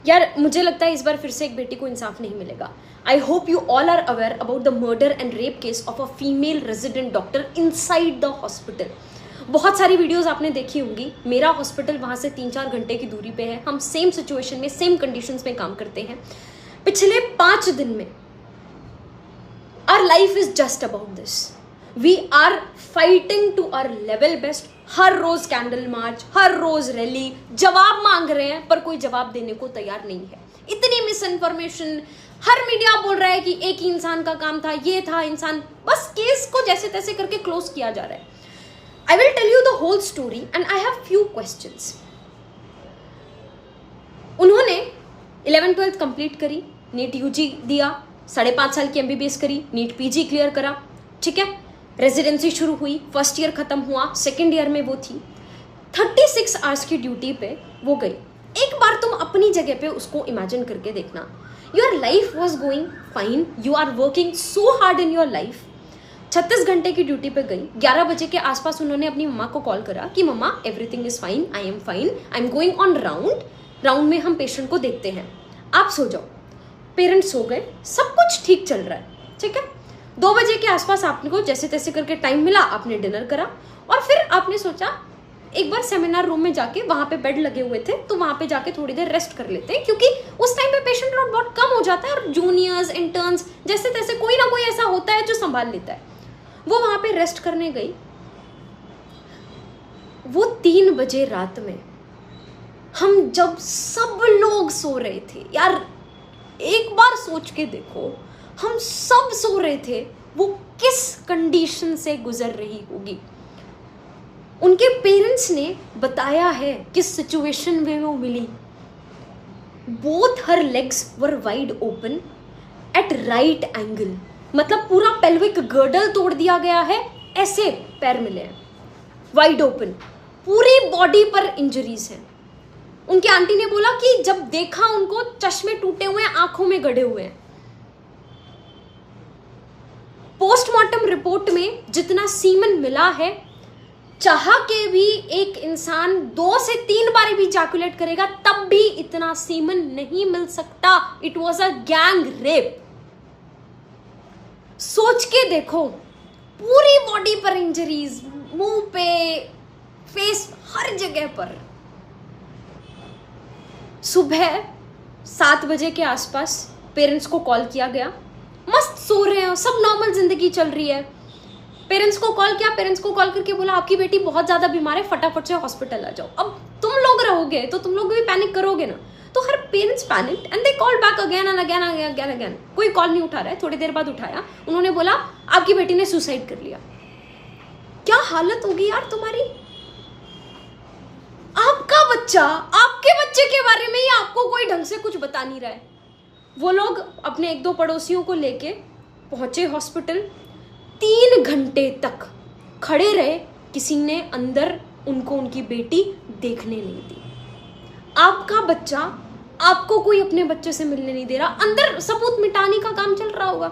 यार मुझे लगता है इस बार फिर से एक बेटी को इंसाफ नहीं मिलेगा। I hope you all are aware about the murder and rape case of a female resident doctor inside the hospital. बहुत सारी वीडियोस आपने देखी होंगी। मेरा हॉस्पिटल वहां से 3-4 घंटे की दूरी पे है। हम सेम सिचुएशन में, सेम कंडीशंस में काम करते हैं। पिछले 5 दिन में our life is just about this. We are fighting to our level best. हर रोज कैंडल मार्च, हर रोज रैली, जवाब मांग रहे हैं पर कोई जवाब देने को तैयार नहीं है। इतनी मिस इन्फॉर्मेशन, हर मीडिया बोल रहा है कि एक ही इंसान का काम था, ये था इंसान, बस केस को जैसे तैसे करके क्लोज किया जा रहा है। I will tell you the whole story and I have few questions. उन्होंने 11th-12th कंप्लीट करी, नीट यूजी दिया, 5.5 साल की एमबीबीएस करी, नीट पीजी क्लियर करा, ठीक है। रेजिडेंसी शुरू हुई, फर्स्ट ईयर खत्म हुआ, सेकेंड ईयर में वो थी। 36 आवर्स की ड्यूटी पे वो गई। एक बार तुम अपनी जगह पे उसको इमेजिन करके देखना। Your life was going fine, you are working so hard in your life. 36 घंटे की ड्यूटी पे गई। 11 बजे के आसपास उन्होंने अपनी मम्मा को कॉल करा कि mama everything is fine, I am fine, I am going on round में हम पेशेंट को देखते हैं, आप सो जाओ। पेरेंट्स सो गए, सब कुछ ठीक चल रहा है, ठीक है। 2 बजे के आसपास आपको जैसे तैसे करके टाइम मिला, आपने डिनर करा और फिर आपने सोचा एक बार सेमिनार रूम में जाके, वहां पे बेड लगे हुए थे तो वहां पे जाके थोड़ी देर रेस्ट कर लेते हैं, क्योंकि उस टाइम पे पेशेंट लोड बहुत कम हो जाता है और जूनियर्स, इंटर्न्स जैसे तैसे कोई ना कोई ऐसा होता है जो संभाल लेता है। वो वहां पे रेस्ट करने गई। वो 3 बजे रात में, हम जब सब लोग सो रहे थे, यार एक बार सोच के देखो, हम सब सो रहे थे, वो किस कंडीशन से गुजर रही होगी। उनके पेरेंट्स ने बताया है किस सिचुएशन में वो मिली। Both her legs were wide open at right angle, मतलब पूरा पेल्विक गर्डल तोड़ दिया गया है, ऐसे पैर मिले हैं वाइड ओपन, पूरी बॉडी पर इंजरीज हैं। उनके आंटी ने बोला कि जब देखा उनको, चश्मे टूटे हुए हैं, आंखों में गड़े हुए हैं। पोस्टमार्टम रिपोर्ट में जितना सीमन मिला है, चाह के भी एक इंसान 2 से 3 बार भी इजैकुलेट करेगा तब भी इतना सीमन नहीं मिल सकता। It was a gang rape. सोच के देखो, पूरी बॉडी पर इंजरीज, मुंह पे, फेस, हर जगह पर। सुबह 7 बजे के आसपास पेरेंट्स को कॉल किया गया। मस्त सो रहे हैं, सब नॉर्मल जिंदगी चल रही है। पेरेंट्स को कॉल किया, पेरेंट्स को कॉल करके बोला आपकी बेटी बहुत ज्यादा बीमार है, फटाफट से हॉस्पिटल आ जाओ। अब तुम लोग रहोगे तो तुम लोग भी पैनिक करोगे ना, तो her parents panicked and they called back again and again again again. कोई कॉल नहीं उठा रहा है। थोड़ी देर बाद उठाया, उन्होंने बोला आपकी बेटी ने सुसाइड कर लिया। क्या हालत होगी यार तुम्हारी। आपका बच्चा, आपके बच्चे के बारे में ही आपको कोई ढंग से कुछ बता नहीं रहा है। वो लोग अपने 1-2 पड़ोसियों को लेके पहुंचे हॉस्पिटल। 3 घंटे तक खड़े रहे, किसी ने अंदर उनको उनकी बेटी देखने नहीं दी। आपका बच्चा, आपको कोई अपने बच्चे से मिलने नहीं दे रहा, अंदर सबूत मिटाने का काम चल रहा होगा।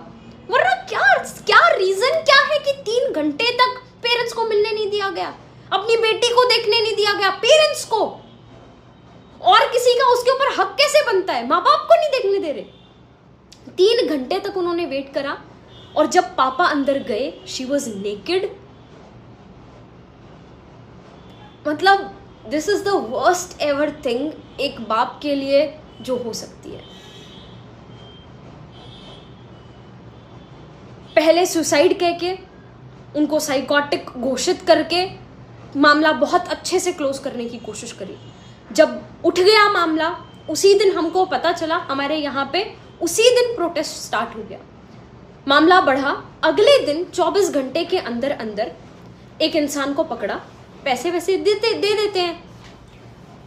वरना क्या रीजन क्या है कि 3 घंटे तक पेरेंट्स को मिलने नहीं दिया गया, अपनी बेटी को देखने नहीं दिया गया। पेरेंट्स को और किसी का उसके ऊपर हक कैसे बनता है? माँ बाप को नहीं देखने दे रहे। 3 घंटे तक उन्होंने वेट करा और जब पापा अंदर गए, शी वॉज नेकेड। मतलब this is the worst ever thing एक बाप के लिए जो हो सकती है। पहले सुसाइड कह के, उनको साइकोटिक घोषित करके मामला बहुत अच्छे से क्लोज करने की कोशिश करी। जब उठ गया मामला, उसी दिन हमको पता चला, हमारे यहाँ पे उसी दिन प्रोटेस्ट स्टार्ट हो गया। मामला बढ़ा। अगले दिन 24 घंटे के अंदर अंदर एक इंसान को पकड़ा। पैसे वैसे दे देते हैं,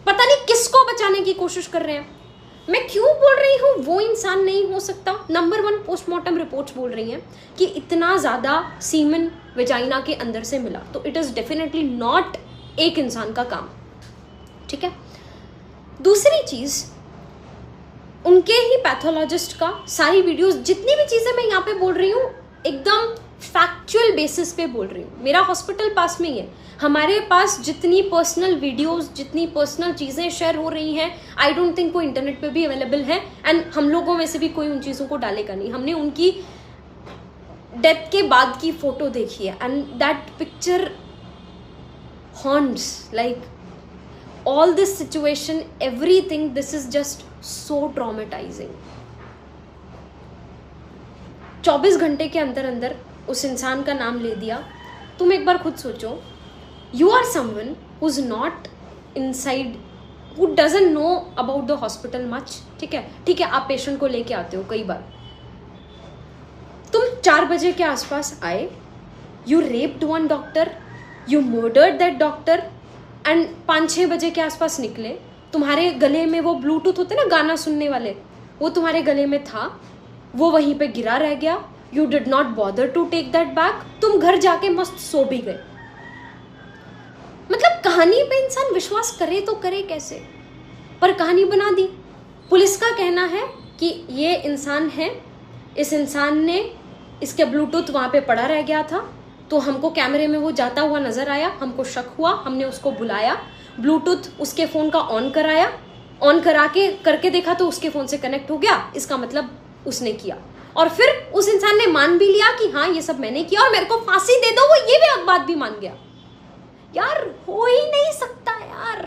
पता नहीं किसको बचाने की कोशिश कर रहे हैं। मैं क्यों बोल रही हूँ वो इंसान नहीं हो सकता? नंबर 1 पोस्टमार्टम रिपोर्ट्स बोल रही हैं कि इतना ज़्यादा सीमन वेजाइना के अंदर से मिला, तो इट इज़ डेफिनेटली नॉट एक इंसान का काम, ठीक है। दूसरी चीज़, उनके ही पैथोलॉजिस्ट का सारी वीडियोस, जितनी भी चीज़ें मैं यहाँ पे बोल रही हूँ, एकदम फैक्चुअल बेसिस पे बोल रही हूँ, मेरा हॉस्पिटल पास में ही है, हमारे पास जितनी पर्सनल वीडियोस, जितनी पर्सनल चीज़ें शेयर हो रही हैं, आई डोंट थिंक वो इंटरनेट पे भी अवेलेबल है, एंड हम लोगों में से भी कोई उन चीज़ों को डालेगा नहीं। हमने उनकी डेथ के बाद की फोटो देखी है, and that picture haunts, like all this situation, everything, this is just so traumatising. 24 घंटे के अंदर अंदर उस इंसान का नाम ले दिया। तुम एक बार खुद सोचो, you are someone who's not inside, who doesn't know about the hospital much, ठीक है, आप पेशेंट को लेके आते हो, कई बार तुम 4 बजे के आसपास आए, you raped one doctor, you murdered that doctor, and 5-6 बजे के आसपास निकले, तुम्हारे गले में वो ब्लूटूथ होते ना गाना सुनने वाले, वो तुम्हारे गले में था, वो वहीं पे गिरा रह गया, you did not bother to take that back, तुम घर जाके मस्त सो भी गए। मतलब कहानी पे इंसान विश्वास करे तो करे कैसे, पर कहानी बना दी। पुलिस का कहना है कि ये इंसान है, इस इंसान ने, इसके ब्लूटूथ वहाँ पे पड़ा रह गया था, तो हमको कैमरे में वो जाता हुआ नजर आया, हमको शक हुआ, हमने उसको बुलाया, ब्लूटूथ उसके फ़ोन का ऑन कराया, ऑन करा के करके देखा तो उसके फ़ोन से कनेक्ट हो गया, इसका मतलब उसने किया। और फिर उस इंसान ने मान भी लिया कि हाँ ये सब मैंने किया और मेरे को फांसी दे दो, वो ये भी बात भी मान गया। यार हो ही नहीं सकता यार।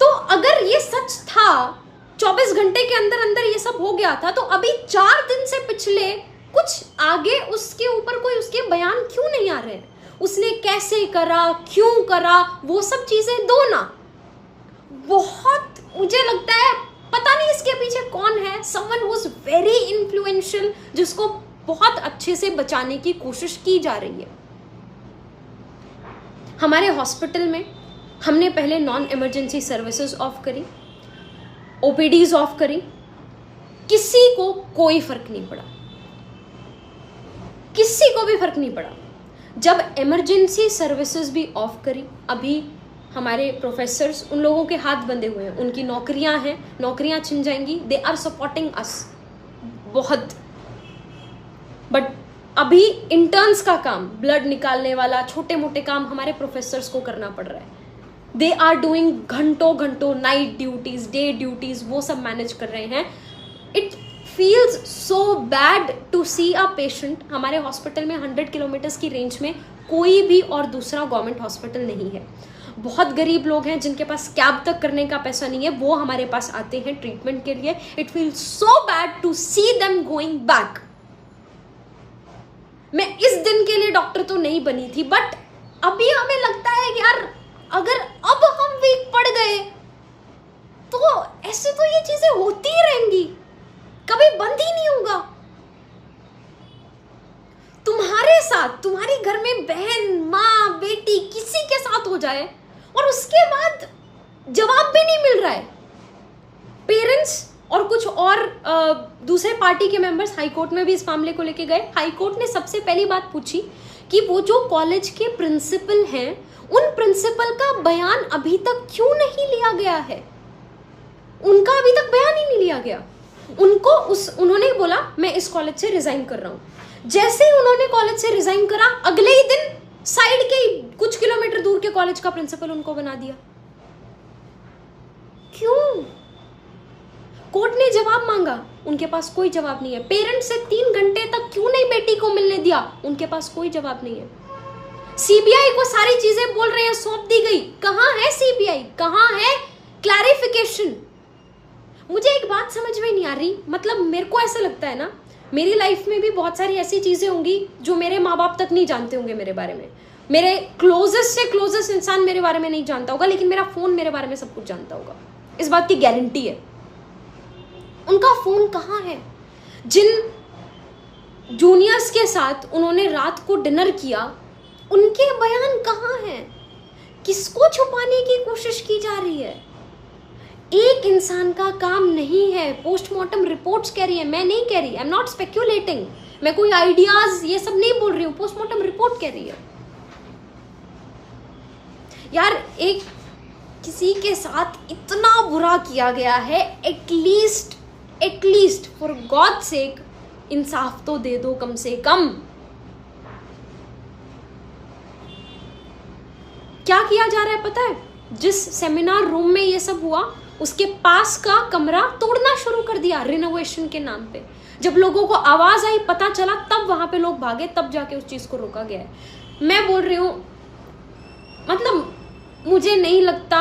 तो अगर ये सच था, 24 घंटे के अंदर अंदर ये सब हो गया था, तो अभी 4 दिन से पिछले कुछ आगे उसके ऊपर कोई उसके बयान क्यों नहीं आ रहे हैं? उसने कैसे करा, क्यों करा, वो सब चीजें दो ना। बहुत मुझे लगता है पता नहीं इसके पीछे कौन है, someone who is very influential, जिसको बहुत अच्छे से बचाने की कोशिश की जा रही है। हमारे हॉस्पिटल में हमने पहले नॉन इमरजेंसी सर्विसेज ऑफ करी, ओपीडीज ऑफ करी, किसी को कोई फर्क नहीं पड़ा, किसी को भी फर्क नहीं पड़ा। जब इमरजेंसी सर्विसेज भी ऑफ करी, अभी हमारे प्रोफेसर्स, उन लोगों के हाथ बंधे हुए हैं, उनकी नौकरियां हैं, नौकरियां छिन जाएंगी, दे आर सपोर्टिंग अस बहुत, बट अभी इंटर्न्स का काम, ब्लड निकालने वाला छोटे मोटे काम हमारे प्रोफेसर्स को करना पड़ रहा है। दे आर डूइंग घंटों घंटों नाइट ड्यूटीज, डे ड्यूटीज, वो सब मैनेज कर रहे हैं। It feels so bad to see a patient. हमारे हॉस्पिटल में 100 किलोमीटर्स की रेंज में कोई भी और दूसरा गवर्नमेंट हॉस्पिटल नहीं है। बहुत गरीब लोग हैं जिनके पास कैब तक करने का पैसा नहीं है, वो हमारे पास आते हैं ट्रीटमेंट के लिए। It feels so bad to see them going back. मैं इस दिन के लिए डॉक्टर तो नहीं बनी थी, बट अभी हमें लगता है कि यार अगर अब हम वीक पड़ गए तो ऐसे तो ये चीजें होती ही रहेंगी, कभी बंद ही नहीं होगा। तुम्हारे साथ, तुम्हारे घर में बहन, माँ, बेटी, किसी के साथ हो जाए और उसके बाद जवाब भी नहीं मिल रहा है। पेरेंट्स और कुछ और दूसरे पार्टी के मेंबर्स हाई कोर्ट में भी इस मामले को लेके गए। हाई कोर्ट ने सबसे पहली बात पूछी कि वो जो कॉलेज के प्रिंसिपल हैं, उन प्रिंसिपल का बयान अभी तक क्यों नहीं लिया गया है। उनका अभी तक बयान ही नहीं लिया गया। उन्होंने बोला मैं इस कॉलेज से रिजाइन कर रहा हूं। जैसे ही उन्होंने कॉलेज से रिजाइन करा, अगले ही दिन साइड के कुछ किलोमीटर दूर के कॉलेज का प्रिंसिपल उनको बना दिया। क्यों? कोर्ट ने जवाब मांगा, उनके पास कोई जवाब नहीं है। पेरेंट्स से 3 घंटे तक क्यों नहीं बेटी को मिलने दिया, उनके पास कोई जवाब नहीं है। सीबीआई को सारी चीजें बोल रहे हैं सौंप दी गई, कहां है सीबीआई, कहां है क्लैरिफिकेशन? मुझे एक बात समझ में नहीं आ रही, मतलब मेरे को ऐसा लगता है ना, मेरी लाइफ में भी बहुत सारी ऐसी चीजें होंगी जो मेरे माँ बाप तक नहीं जानते होंगे मेरे बारे में, मेरे क्लोजेस्ट से क्लोजेस्ट इंसान मेरे बारे में नहीं जानता होगा, लेकिन मेरा फोन मेरे बारे में सब कुछ जानता होगा, इस बात की गारंटी है। उनका फोन कहाँ है? जिन जूनियर्स के साथ उन्होंने रात को डिनर किया, उनके बयान कहाँ हैं? किसको छुपाने की कोशिश की जा रही है? एक इंसान का काम नहीं है। पोस्टमार्टम रिपोर्ट्स कह रही है, मैं नहीं कह रही, आई एम नॉट स्पेक्यूलेटिंग, मैं कोई आइडियाज ये सब नहीं बोल रही हूँ, पोस्टमार्टम रिपोर्ट कह रही है। यार एक किसी के साथ इतना बुरा किया गया है, एटलीस्ट फॉर गॉड सेक इंसाफ तो दे दो कम से कम। क्या किया जा रहा है पता है? जिस सेमिनार रूम में ये सब हुआ उसके पास का कमरा तोड़ना शुरू कर दिया रिनोवेशन के नाम पे। जब लोगों को आवाज आई, पता चला, तब वहां पे लोग भागे, तब जाके उस चीज को रोका गया है। मैं बोल रही हूं, मतलब मुझे नहीं लगता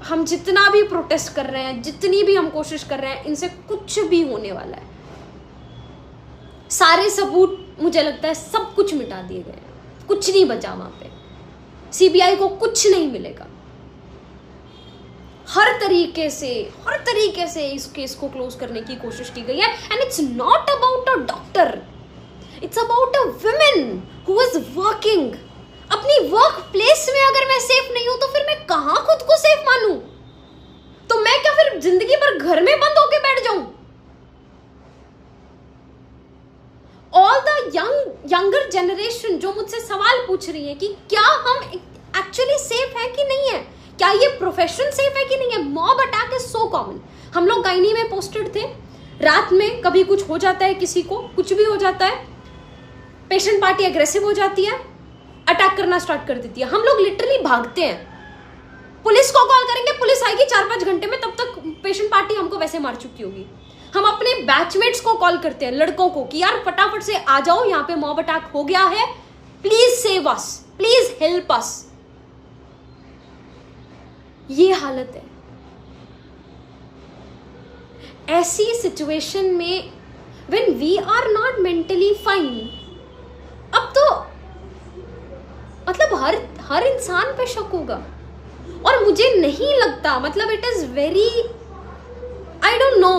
हम जितना भी प्रोटेस्ट कर रहे हैं, जितनी भी हम कोशिश कर रहे हैं, इनसे कुछ भी होने वाला है। सारे सबूत मुझे लगता है सब कुछ मिटा दिए गए हैं, कुछ नहीं बचा वहां पे। सीबीआई को कुछ नहीं मिलेगा। हर तरीके से इस केस को क्लोज करने की कोशिश की गई है। And it's not about a doctor, it's about a women who is working. अपनी वर्क प्लेस में अगर मैं सेफ नहीं हूं तो फिर मैं कहां खुद को सेफ मानूं? तो मैं क्या फिर जिंदगी भर घर में बंद होके बैठ जाऊं? ऑल द यंगर जनरेशन जो मुझसे सवाल पूछ रही है कि क्या हम एक्चुअली सेफ है कि नहीं है, क्या ये प्रोफेशन सेफ है कि नहीं है। Mob attack is so common. हम लोग गायनी में पोस्टेड थे, रात में कभी कुछ हो जाता है, किसी को कुछ भी हो जाता है, पेशेंट पार्टी एग्रेसिव हो जाती है, अटैक करना स्टार्ट कर देती है। हम लोग लिटरली भागते हैं, पुलिस को कॉल करेंगे, पुलिस आएगी 4-5 घंटे में, तब तक पेशेंट पार्टी हमको वैसे मार चुकी होगी। हम अपने बैचमेट्स को कॉल करते हैं, लड़कों को, कि यार फटाफट से आ जाओ, यहाँ पे मॉब अटैक हो गया है, please save us, please help us. ये हालत है। ऐसी सिचुएशन में when we are not mentally fine, अब तो मतलब हर इंसान पे शक होगा। और मुझे नहीं लगता, मतलब it is very, I don't know,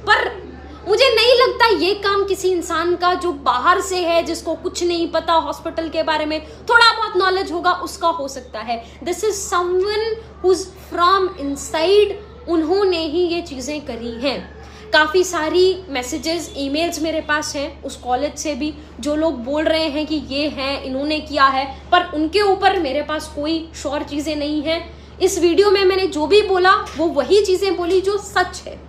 पर मुझे नहीं लगता ये काम किसी इंसान का जो बाहर से है, जिसको कुछ नहीं पता हॉस्पिटल के बारे में, थोड़ा बहुत नॉलेज होगा, उसका हो सकता है। This is someone who is from inside, उन्होंने ही ये चीजें करी हैं। काफ़ी सारी मैसेजेस, ईमेल्स मेरे पास हैं उस कॉलेज से भी, जो लोग बोल रहे हैं कि ये है, इन्होंने किया है, पर उनके ऊपर मेरे पास कोई श्योर चीज़ें नहीं हैं। इस वीडियो में मैंने जो भी बोला वो वही चीज़ें बोली जो सच है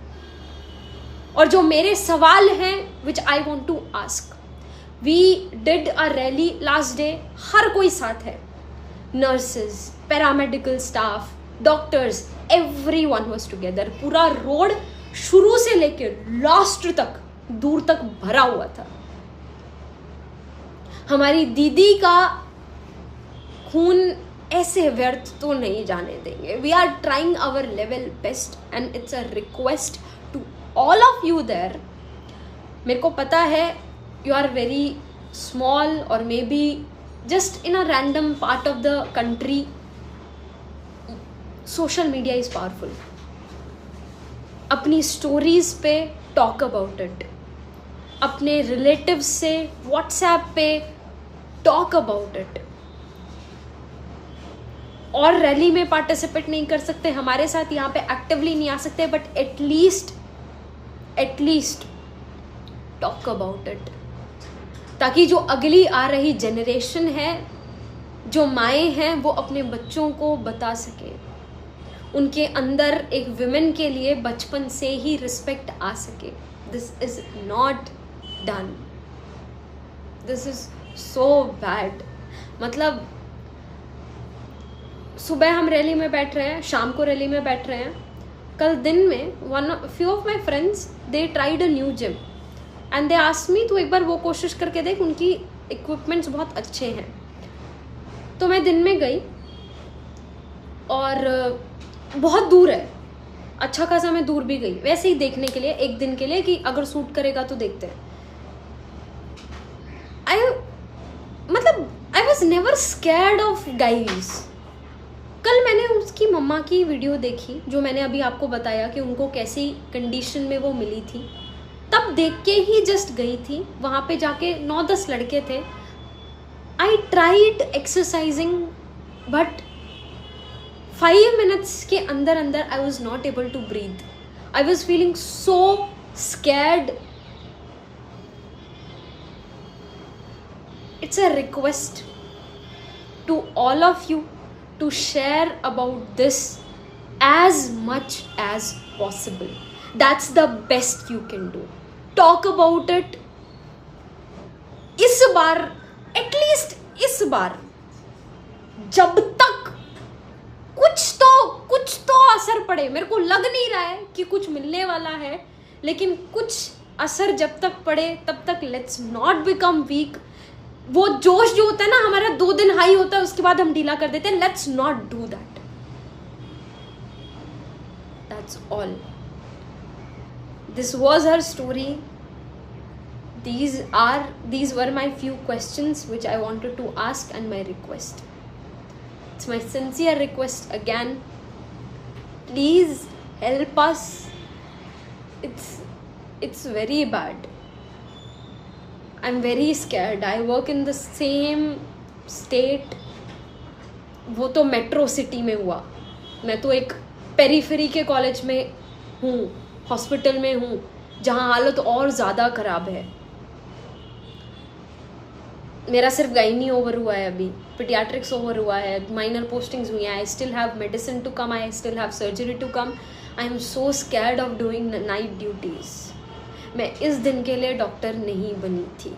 और जो मेरे सवाल हैं, which I want to ask. We did a rally last day, हर कोई साथ है, nurses, paramedical staff, doctors, everyone was together. पूरा रोड शुरू से लेकर लास्ट तक, दूर तक भरा हुआ था। हमारी दीदी का खून ऐसे व्यर्थ तो नहीं जाने देंगे। We are trying our level best and it's a request to all of you there. मेरे को पता है यू आर वेरी स्मॉल और may be just in a random part of the country. Social media is powerful. अपनी stories पे talk about it, अपने relatives से WhatsApp पे टॉक अबाउट इट। और रैली में पार्टिसिपेट नहीं कर सकते, हमारे साथ यहाँ पे एक्टिवली नहीं आ सकते, but at least talk about it, ताकि जो अगली आ रही जनरेशन है, जो माएँ हैं, वो अपने बच्चों को बता सके, उनके अंदर एक विमेन के लिए बचपन से ही रिस्पेक्ट आ सके। This is not done, this is so bad. मतलब सुबह हम रैली में बैठ रहे हैं, शाम को रैली में बैठ रहे हैं। कल दिन में few of my friends they tried a new gym and they asked me, तो एक बार वो कोशिश करके देख, उनकी इक्विपमेंट्स बहुत अच्छे हैं। तो मैं दिन में गई और बहुत दूर है, अच्छा खासा मैं दूर भी गई वैसे ही देखने के लिए, एक दिन के लिए, कि अगर सूट करेगा तो देखते हैं। I was never scared of guys. कल मैंने उसकी मम्मा की वीडियो देखी, जो मैंने अभी आपको बताया कि उनको कैसी कंडीशन में वो मिली थी, तब देख के ही जस्ट गई थी। वहाँ पे जाके 9-10 लड़के थे। I tried exercising but 5 minutes के अंदर I was not able to breathe. I was feeling so scared. It's a request to all of you to share about this as much as possible. That's the best you can do. Talk about it. इस बार, at least इस बार, जब तक कुछ तो असर पड़े, मेरे को लग नहीं रहा है कि कुछ मिलने वाला है, लेकिन कुछ असर जब तक पड़े तब तक लेट्स नॉट बिकम वीक। वो जोश जो होता है ना हमारा 2 दिन हाई होता है, उसके बाद हम ढीला कर देते हैं। Let's not do that. That's all. This was her story. These were my few questions which I wanted to ask and my request. It's my sincere request again. Please help us. It's very bad. I'm very scared. I work in the same state. वो तो metro city में हुआ, मैं तो एक periphery के college में हूँ, हॉस्पिटल में हूँ, जहाँ हालत और ज़्यादा ख़राब है। मेरा सिर्फ गाइनी ओवर हुआ है, अभी पीडियाट्रिक्स ओवर हुआ है, माइनर पोस्टिंग्स हुई हैं, I still have medicine to come, I still have surgery to come. I am so scared of doing night duties. मैं इस दिन के लिए डॉक्टर नहीं बनी थी।